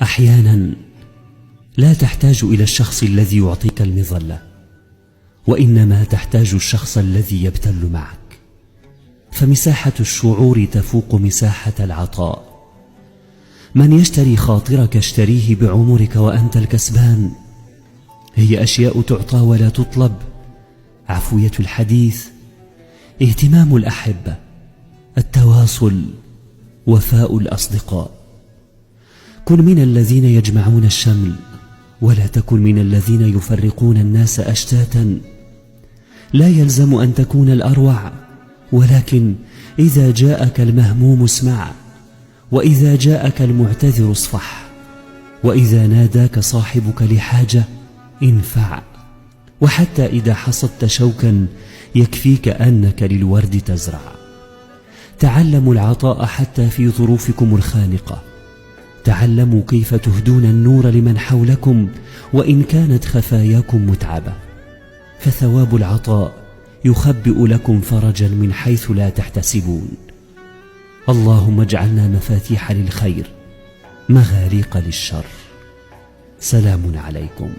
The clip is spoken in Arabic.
أحيانا لا تحتاج إلى الشخص الذي يعطيك المظلة، وإنما تحتاج الشخص الذي يبتل معك، فمساحة الشعور تفوق مساحة العطاء. من يشتري خاطرك اشتريه بعمرك وأنت الكسبان. هي أشياء تعطى ولا تطلب: عفوية الحديث، اهتمام الأحبة، التواصل، وفاء الأصدقاء. كن من الذين يجمعون الشمل، ولا تكن من الذين يفرقون الناس أشتاتا. لا يلزم أن تكون الأروع، ولكن إذا جاءك المهموم اسمع، وإذا جاءك المعتذر اصفح، وإذا ناداك صاحبك لحاجة انفع. وحتى إذا حصدت شوكا يكفيك أنك للورد تزرع. تعلموا العطاء حتى في ظروفكم الخانقة. تعلموا كيف تهدون النور لمن حولكم وإن كانت خفاياكم متعبة، فثواب العطاء يخبئ لكم فرجا من حيث لا تحتسبون. اللهم اجعلنا مفاتيح للخير مغاليق للشر. سلام عليكم.